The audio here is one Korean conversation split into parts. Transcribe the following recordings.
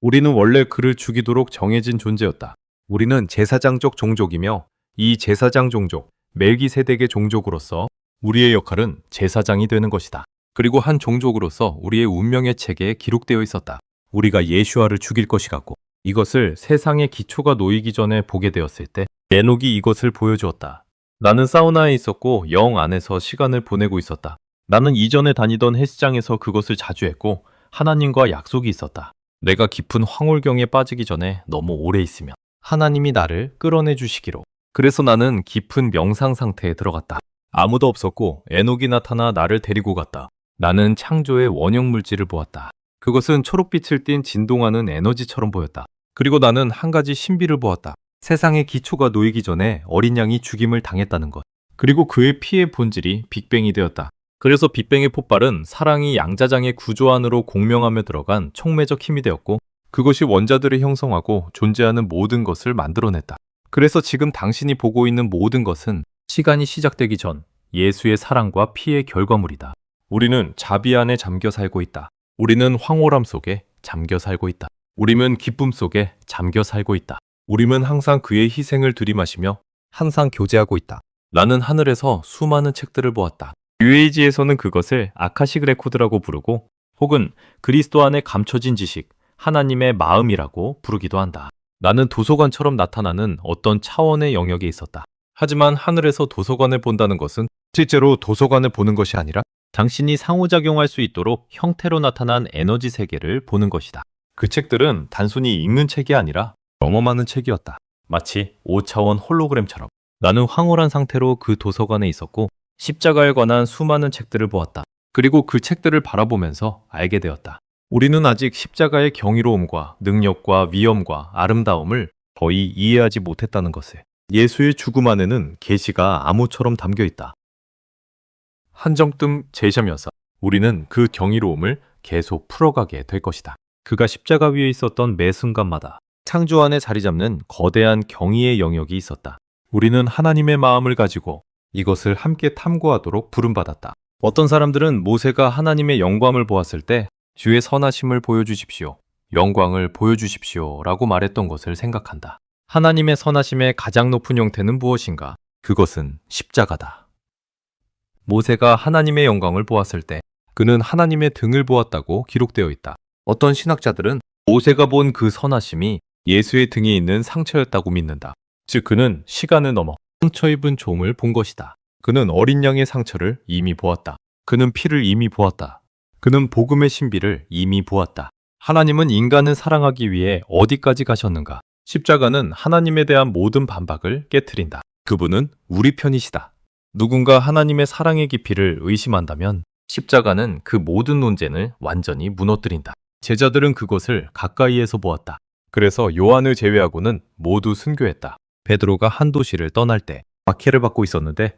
우리는 원래 그를 죽이도록 정해진 존재였다. 우리는 제사장적 종족이며 이 제사장 종족, 멜기세덱의 종족으로서 우리의 역할은 제사장이 되는 것이다. 그리고 한 종족으로서 우리의 운명의 책에 기록되어 있었다. 우리가 예슈아를 죽일 것이라고. 이것을 세상의 기초가 놓이기 전에 보게 되었을 때 에녹이 이것을 보여주었다. 나는 사우나에 있었고 영 안에서 시간을 보내고 있었다. 나는 이전에 다니던 헬스장에서 그것을 자주 했고 하나님과 약속이 있었다. 내가 깊은 황홀경에 빠지기 전에 너무 오래 있으면 하나님이 나를 끌어내 주시기로. 그래서 나는 깊은 명상 상태에 들어갔다. 아무도 없었고 에녹이 나타나 나를 데리고 갔다. 나는 창조의 원형 물질을 보았다. 그것은 초록빛을 띤 진동하는 에너지처럼 보였다. 그리고 나는 한 가지 신비를 보았다. 세상의 기초가 놓이기 전에 어린 양이 죽임을 당했다는 것. 그리고 그의 피의 본질이 빅뱅이 되었다. 그래서 빅뱅의 폭발은 사랑이 양자장의 구조 안으로 공명하며 들어간 촉매적 힘이 되었고 그것이 원자들을 형성하고 존재하는 모든 것을 만들어냈다. 그래서 지금 당신이 보고 있는 모든 것은 시간이 시작되기 전 예수의 사랑과 피의 결과물이다. 우리는 자비 안에 잠겨 살고 있다. 우리는 황홀함 속에 잠겨 살고 있다. 우리는 기쁨 속에 잠겨 살고 있다. 우리는 항상 그의 희생을 들이마시며 항상 교제하고 있다. 나는 하늘에서 수많은 책들을 보았다. 뉴에이지에서는 그것을 아카식 레코드라고 부르고 혹은 그리스도 안에 감춰진 지식, 하나님의 마음이라고 부르기도 한다. 나는 도서관처럼 나타나는 어떤 차원의 영역에 있었다. 하지만 하늘에서 도서관을 본다는 것은 실제로 도서관을 보는 것이 아니라 당신이 상호작용할 수 있도록 형태로 나타난 에너지 세계를 보는 것이다. 그 책들은 단순히 읽는 책이 아니라 경험하는 책이었다. 마치 5차원 홀로그램처럼. 나는 황홀한 상태로 그 도서관에 있었고 십자가에 관한 수많은 책들을 보았다. 그리고 그 책들을 바라보면서 알게 되었다. 우리는 아직 십자가의 경이로움과 능력과 위엄과 아름다움을 거의 이해하지 못했다는 것을. 예수의 죽음 안에는 계시가 암호처럼 담겨 있다. 한정뜸 제시하면서 우리는 그 경이로움을 계속 풀어가게 될 것이다. 그가 십자가 위에 있었던 매 순간마다 창조 안에 자리 잡는 거대한 경이의 영역이 있었다. 우리는 하나님의 마음을 가지고 이것을 함께 탐구하도록 부름받았다. 어떤 사람들은 모세가 하나님의 영광을 보았을 때 주의 선하심을 보여주십시오, 영광을 보여주십시오 라고 말했던 것을 생각한다. 하나님의 선하심의 가장 높은 형태는 무엇인가? 그것은 십자가다. 모세가 하나님의 영광을 보았을 때 그는 하나님의 등을 보았다고 기록되어 있다. 어떤 신학자들은 모세가 본 그 선하심이 예수의 등에 있는 상처였다고 믿는다. 즉 그는 시간을 넘어 상처 입은 종을 본 것이다. 그는 어린 양의 상처를 이미 보았다. 그는 피를 이미 보았다. 그는 복음의 신비를 이미 보았다. 하나님은 인간을 사랑하기 위해 어디까지 가셨는가? 십자가는 하나님에 대한 모든 반박을 깨트린다. 그분은 우리 편이시다. 누군가 하나님의 사랑의 깊이를 의심한다면 십자가는 그 모든 논쟁을 완전히 무너뜨린다. 제자들은 그것을 가까이에서 보았다. 그래서 요한을 제외하고는 모두 순교했다. 베드로가 한 도시를 떠날 때 박해를 받고 있었는데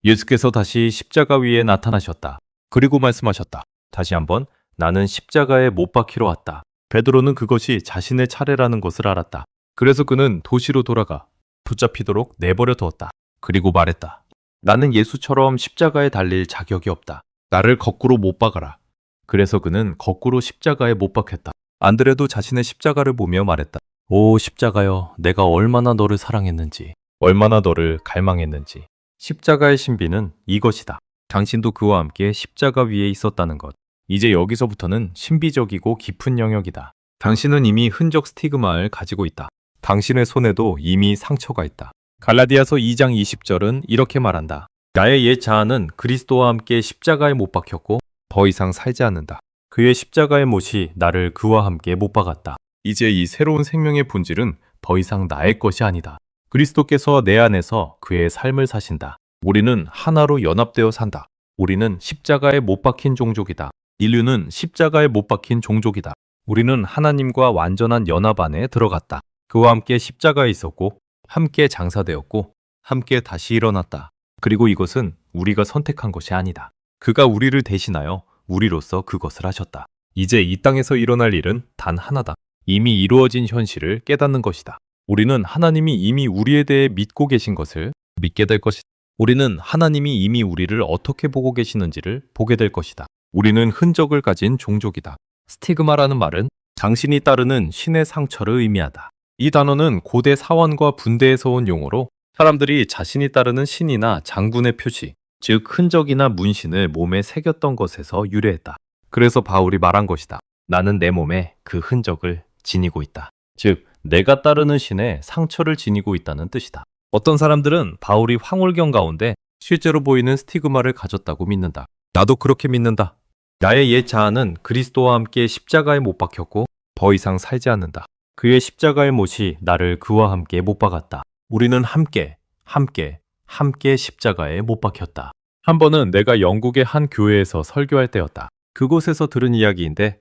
예수께서 다시 십자가 위에 나타나셨다. 그리고 말씀하셨다. 다시 한번 나는 십자가에 못 박히러 왔다. 베드로는 그것이 자신의 차례라는 것을 알았다. 그래서 그는 도시로 돌아가 붙잡히도록 내버려 두었다. 그리고 말했다. 나는 예수처럼 십자가에 달릴 자격이 없다. 나를 거꾸로 못 박아라. 그래서 그는 거꾸로 십자가에 못 박혔다. 안드레도 자신의 십자가를 보며 말했다. 오 십자가여, 내가 얼마나 너를 사랑했는지, 얼마나 너를 갈망했는지. 십자가의 신비는 이것이다. 당신도 그와 함께 십자가 위에 있었다는 것. 이제 여기서부터는 신비적이고 깊은 영역이다. 당신은 이미 흔적 스티그마를 가지고 있다. 당신의 손에도 이미 상처가 있다. 갈라디아서 2장 20절은 이렇게 말한다. 나의 옛 자아는 그리스도와 함께 십자가에 못 박혔고 더 이상 살지 않는다. 그의 십자가의 못이 나를 그와 함께 못 박았다. 이제 이 새로운 생명의 본질은 더 이상 나의 것이 아니다. 그리스도께서 내 안에서 그의 삶을 사신다. 우리는 하나로 연합되어 산다. 우리는 십자가에 못 박힌 종족이다. 인류는 십자가에 못 박힌 종족이다. 우리는 하나님과 완전한 연합 안에 들어갔다. 그와 함께 십자가에 있었고 함께 장사되었고 함께 다시 일어났다. 그리고 이것은 우리가 선택한 것이 아니다. 그가 우리를 대신하여 우리로서 그것을 하셨다. 이제 이 땅에서 일어날 일은 단 하나다. 이미 이루어진 현실을 깨닫는 것이다. 우리는 하나님이 이미 우리에 대해 믿고 계신 것을 믿게 될 것이다. 우리는 하나님이 이미 우리를 어떻게 보고 계시는지를 보게 될 것이다. 우리는 흔적을 가진 종족이다. 스티그마라는 말은 당신이 따르는 신의 상처를 의미하다. 이 단어는 고대 사원과 군대에서 온 용어로 사람들이 자신이 따르는 신이나 장군의 표시, 즉 흔적이나 문신을 몸에 새겼던 것에서 유래했다. 그래서 바울이 말한 것이다. 나는 내 몸에 그 흔적을 지니고 있다. 즉, 내가 따르는 신에 상처를 지니고 있다는 뜻이다. 어떤 사람들은 바울이 황홀경 가운데 실제로 보이는 스티그마를 가졌다고 믿는다. 나도 그렇게 믿는다. 나의 옛 자아는 그리스도와 함께 십자가에 못 박혔고 더 이상 살지 않는다. 그의 십자가의 못이 나를 그와 함께 못 박았다. 우리는 함께 십자가에 못 박혔다. 한 번은 내가 영국의 한 교회에서 설교할 때였다. 그곳에서 들은 이야기인데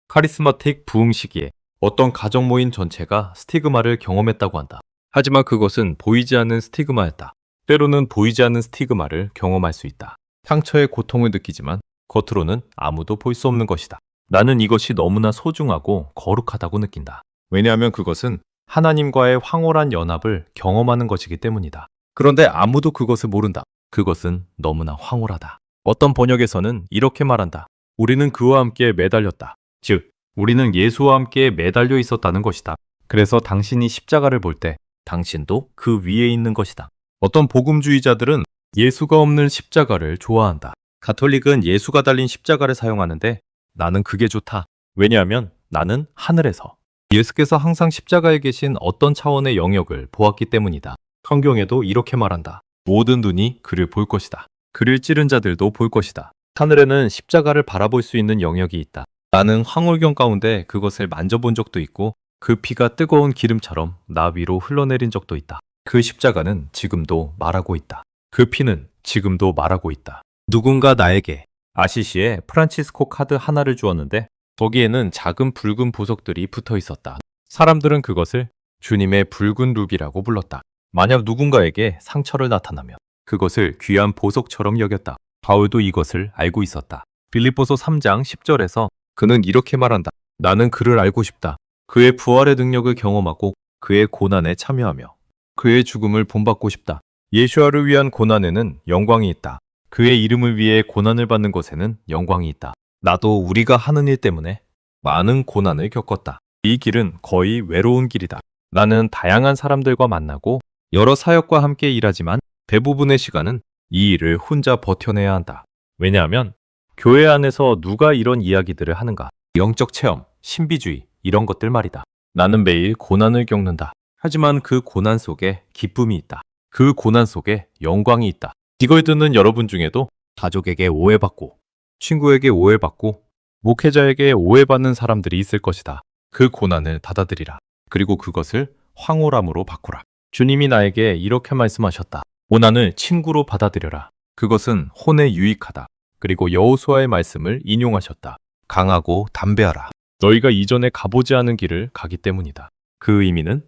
카리스마틱 부흥 시기에 어떤 가정 모임 전체가 스티그마를 경험했다고 한다. 하지만 그것은 보이지 않는 스티그마였다. 때로는 보이지 않는 스티그마를 경험할 수 있다. 상처의 고통을 느끼지만 겉으로는 아무도 볼 수 없는 것이다. 나는 이것이 너무나 소중하고 거룩하다고 느낀다. 왜냐하면 그것은 하나님과의 황홀한 연합을 경험하는 것이기 때문이다. 그런데 아무도 그것을 모른다. 그것은 너무나 황홀하다. 어떤 번역에서는 이렇게 말한다. 우리는 그와 함께 매달렸다. 즉, 우리는 예수와 함께 매달려 있었다는 것이다. 그래서 당신이 십자가를 볼 때 당신도 그 위에 있는 것이다. 어떤 복음주의자들은 예수가 없는 십자가를 좋아한다. 가톨릭은 예수가 달린 십자가를 사용하는데 나는 그게 좋다. 왜냐하면 나는 하늘에서 예수께서 항상 십자가에 계신 어떤 차원의 영역을 보았기 때문이다. 성경에도 이렇게 말한다. 모든 눈이 그를 볼 것이다. 그를 찌른 자들도 볼 것이다. 하늘에는 십자가를 바라볼 수 있는 영역이 있다. 나는 황홀경 가운데 그것을 만져본 적도 있고 그 피가 뜨거운 기름처럼 나 위로 흘러내린 적도 있다. 그 십자가는 지금도 말하고 있다. 그 피는 지금도 말하고 있다. 누군가 나에게 아시시의 프란치스코 카드 하나를 주었는데 거기에는 작은 붉은 보석들이 붙어 있었다. 사람들은 그것을 주님의 붉은 루비라고 불렀다. 만약 누군가에게 상처를 나타나면 그것을 귀한 보석처럼 여겼다. 바울도 이것을 알고 있었다. 빌립보서 3장 10절에서 그는 이렇게 말한다. 나는 그를 알고 싶다. 그의 부활의 능력을 경험하고 그의 고난에 참여하며 그의 죽음을 본받고 싶다. 예수아를 위한 고난에는 영광이 있다. 그의 이름을 위해 고난을 받는 것에는 영광이 있다. 나도 우리가 하는 일 때문에 많은 고난을 겪었다. 이 길은 거의 외로운 길이다. 나는 다양한 사람들과 만나고 여러 사역과 함께 일하지만 대부분의 시간은 이 일을 혼자 버텨내야 한다. 왜냐하면 교회 안에서 누가 이런 이야기들을 하는가? 영적 체험, 신비주의 이런 것들 말이다. 나는 매일 고난을 겪는다. 하지만 그 고난 속에 기쁨이 있다. 그 고난 속에 영광이 있다. 이걸 듣는 여러분 중에도 가족에게 오해받고 친구에게 오해받고 목회자에게 오해받는 사람들이 있을 것이다. 그 고난을 받아들이라. 그리고 그것을 황홀함으로 바꾸라. 주님이 나에게 이렇게 말씀하셨다. 고난을 친구로 받아들여라. 그것은 혼에 유익하다. 그리고 여호수아의 말씀을 인용하셨다. 강하고 담대하라. 너희가 이전에 가보지 않은 길을 가기 때문이다. 그 의미는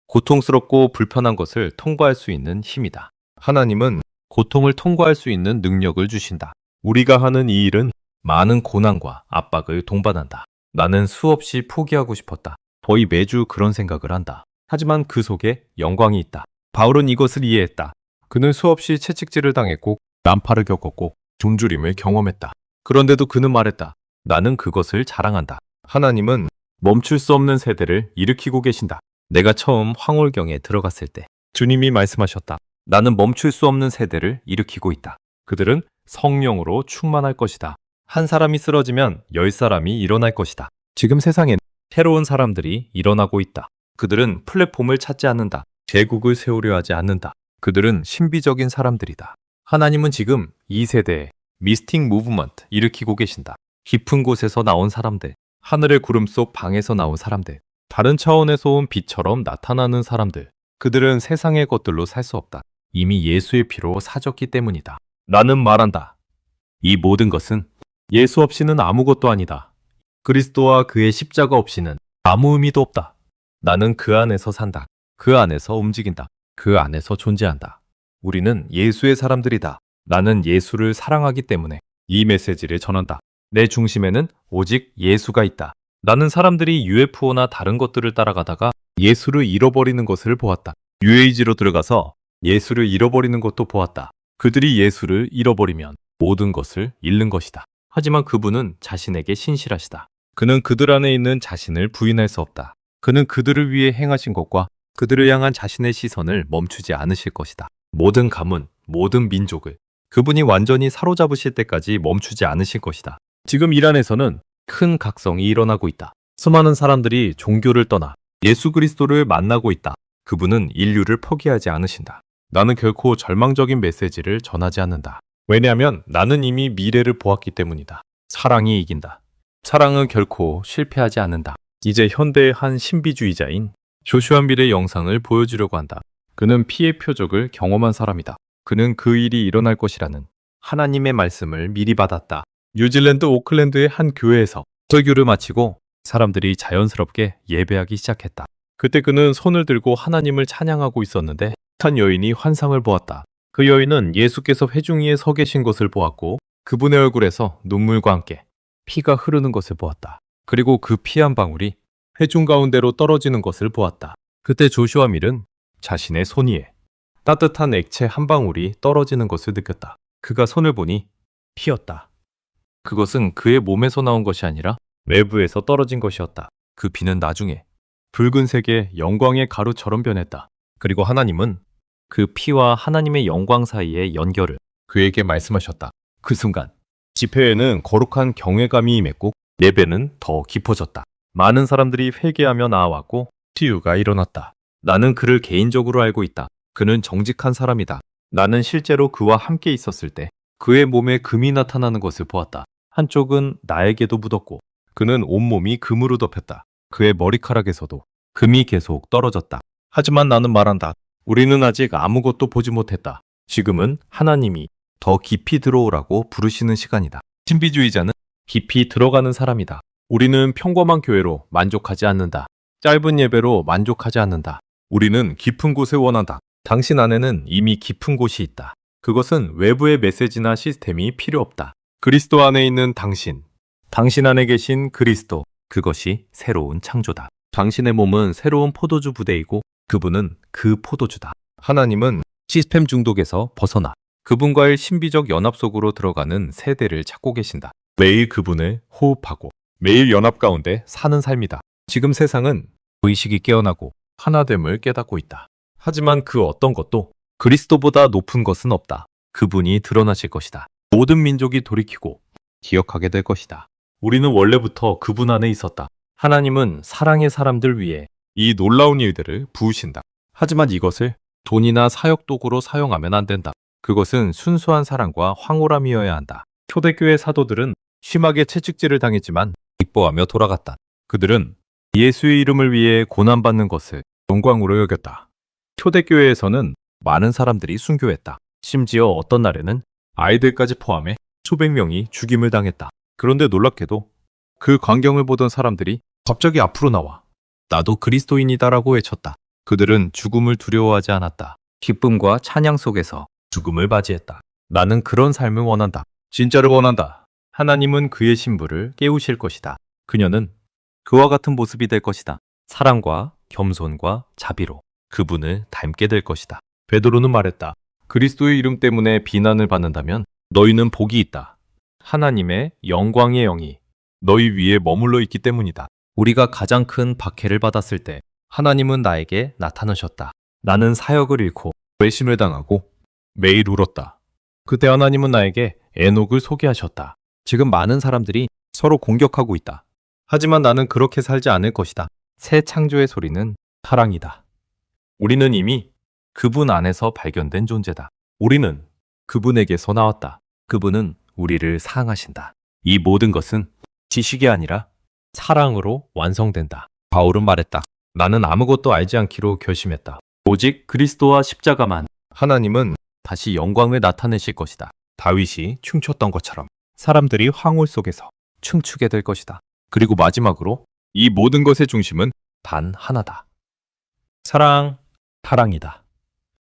고통스럽고 불편한 것을 통과할 수 있는 힘이다. 하나님은 고통을 통과할 수 있는 능력을 주신다. 우리가 하는 이 일은 많은 고난과 압박을 동반한다. 나는 수없이 포기하고 싶었다. 거의 매주 그런 생각을 한다. 하지만 그 속에 영광이 있다. 바울은 이것을 이해했다. 그는 수없이 채찍질을 당했고 난파를 겪었고 굶주림을 경험했다. 그런데도 그는 말했다. 나는 그것을 자랑한다. 하나님은 멈출 수 없는 세대를 일으키고 계신다. 내가 처음 황홀경에 들어갔을 때 주님이 말씀하셨다. 나는 멈출 수 없는 세대를 일으키고 있다. 그들은 성령으로 충만할 것이다. 한 사람이 쓰러지면 10사람이 일어날 것이다. 지금 세상엔 새로운 사람들이 일어나고 있다. 그들은 플랫폼을 찾지 않는다. 제국을 세우려 하지 않는다. 그들은 신비적인 사람들이다. 하나님은 지금 이 세대에 미스틱 무브먼트 일으키고 계신다. 깊은 곳에서 나온 사람들, 하늘의 구름 속 방에서 나온 사람들, 다른 차원에서 온 빛처럼 나타나는 사람들. 그들은 세상의 것들로 살 수 없다. 이미 예수의 피로 사졌기 때문이다. 나는 말한다. 이 모든 것은 예수 없이는 아무것도 아니다. 그리스도와 그의 십자가 없이는 아무 의미도 없다. 나는 그 안에서 산다. 그 안에서 움직인다. 그 안에서 존재한다. 우리는 예수의 사람들이다. 나는 예수를 사랑하기 때문에 이 메시지를 전한다. 내 중심에는 오직 예수가 있다. 나는 사람들이 UFO나 다른 것들을 따라가다가 예수를 잃어버리는 것을 보았다. UAG로 들어가서 예수를 잃어버리는 것도 보았다. 그들이 예수를 잃어버리면 모든 것을 잃는 것이다. 하지만 그분은 자신에게 신실하시다. 그는 그들 안에 있는 자신을 부인할 수 없다. 그는 그들을 위해 행하신 것과 그들을 향한 자신의 시선을 멈추지 않으실 것이다. 모든 가문, 모든 민족을 그분이 완전히 사로잡으실 때까지 멈추지 않으실 것이다. 지금 이란에서는 큰 각성이 일어나고 있다. 수많은 사람들이 종교를 떠나 예수 그리스도를 만나고 있다. 그분은 인류를 포기하지 않으신다. 나는 결코 절망적인 메시지를 전하지 않는다. 왜냐하면 나는 이미 미래를 보았기 때문이다. 사랑이 이긴다. 사랑은 결코 실패하지 않는다. 이제 현대의 한 신비주의자인 조슈아 밀의 영상을 보여주려고 한다. 그는 피의 표적을 경험한 사람이다. 그는 그 일이 일어날 것이라는 하나님의 말씀을 미리 받았다. 뉴질랜드 오클랜드의 한 교회에서 설교를 마치고 사람들이 자연스럽게 예배하기 시작했다. 그때 그는 손을 들고 하나님을 찬양하고 있었는데 한 여인이 환상을 보았다. 그 여인은 예수께서 회중 위에 서 계신 것을 보았고 그분의 얼굴에서 눈물과 함께 피가 흐르는 것을 보았다. 그리고 그 피 한 방울이 회중 가운데로 떨어지는 것을 보았다. 그때 조슈아 밀은 자신의 손 위에 따뜻한 액체 한 방울이 떨어지는 것을 느꼈다. 그가 손을 보니 피였다. 그것은 그의 몸에서 나온 것이 아니라 외부에서 떨어진 것이었다. 그 피는 나중에 붉은색의 영광의 가루처럼 변했다. 그리고 하나님은 그 피와 하나님의 영광 사이의 연결을 그에게 말씀하셨다. 그 순간 집회에는 거룩한 경외감이 임했고 예배는 더 깊어졌다. 많은 사람들이 회개하며 나아왔고 치유가 일어났다. 나는 그를 개인적으로 알고 있다. 그는 정직한 사람이다. 나는 실제로 그와 함께 있었을 때 그의 몸에 금이 나타나는 것을 보았다. 한쪽은 나에게도 묻었고 그는 온몸이 금으로 덮였다. 그의 머리카락에서도 금이 계속 떨어졌다. 하지만 나는 말한다. 우리는 아직 아무것도 보지 못했다. 지금은 하나님이 더 깊이 들어오라고 부르시는 시간이다. 신비주의자는 깊이 들어가는 사람이다. 우리는 평범한 교회로 만족하지 않는다. 짧은 예배로 만족하지 않는다. 우리는 깊은 곳을 원한다. 당신 안에는 이미 깊은 곳이 있다. 그것은 외부의 메시지나 시스템이 필요 없다. 그리스도 안에 있는 당신, 당신 안에 계신 그리스도, 그것이 새로운 창조다. 당신의 몸은 새로운 포도주 부대이고 그분은 그 포도주다. 하나님은 시스템 중독에서 벗어나 그분과의 신비적 연합 속으로 들어가는 세대를 찾고 계신다. 매일 그분을 호흡하고 매일 연합 가운데 사는 삶이다. 지금 세상은 의식이 깨어나고 하나됨을 깨닫고 있다. 하지만 그 어떤 것도 그리스도보다 높은 것은 없다. 그분이 드러나실 것이다. 모든 민족이 돌이키고 기억하게 될 것이다. 우리는 원래부터 그분 안에 있었다. 하나님은 사랑의 사람들 위해 이 놀라운 일들을 부으신다. 하지만 이것을 돈이나 사역 도구로 사용하면 안 된다. 그것은 순수한 사랑과 황홀함이어야 한다. 초대교회 사도들은 심하게 채찍질을 당했지만 기뻐하며 돌아갔다. 그들은 예수의 이름을 위해 고난받는 것을 영광으로 여겼다. 초대교회에서는 많은 사람들이 순교했다. 심지어 어떤 날에는 아이들까지 포함해 수백 명이 죽임을 당했다. 그런데 놀랍게도 그 광경을 보던 사람들이 갑자기 앞으로 나와 나도 그리스도인이다라고 외쳤다. 그들은 죽음을 두려워하지 않았다. 기쁨과 찬양 속에서 죽음을 맞이했다. 나는 그런 삶을 원한다. 진짜를 원한다. 하나님은 그의 신부를 깨우실 것이다. 그녀는 그와 같은 모습이 될 것이다. 사랑과 겸손과 자비로 그분을 닮게 될 것이다. 베드로는 말했다. 그리스도의 이름 때문에 비난을 받는다면 너희는 복이 있다. 하나님의 영광의 영이 너희 위에 머물러 있기 때문이다. 우리가 가장 큰 박해를 받았을 때 하나님은 나에게 나타나셨다. 나는 사역을 잃고 외심을 당하고 매일 울었다. 그때 하나님은 나에게 에녹을 소개하셨다. 지금 많은 사람들이 서로 공격하고 있다. 하지만 나는 그렇게 살지 않을 것이다. 새 창조의 소리는 사랑이다. 우리는 이미 그분 안에서 발견된 존재다. 우리는 그분에게서 나왔다. 그분은 우리를 사랑하신다. 이 모든 것은 지식이 아니라 사랑으로 완성된다. 바울은 말했다. 나는 아무것도 알지 않기로 결심했다. 오직 그리스도와 십자가만. 하나님은 다시 영광을 나타내실 것이다. 다윗이 춤췄던 것처럼 사람들이 황홀 속에서 춤추게 될 것이다. 그리고 마지막으로 이 모든 것의 중심은 단 하나다. 사랑이다.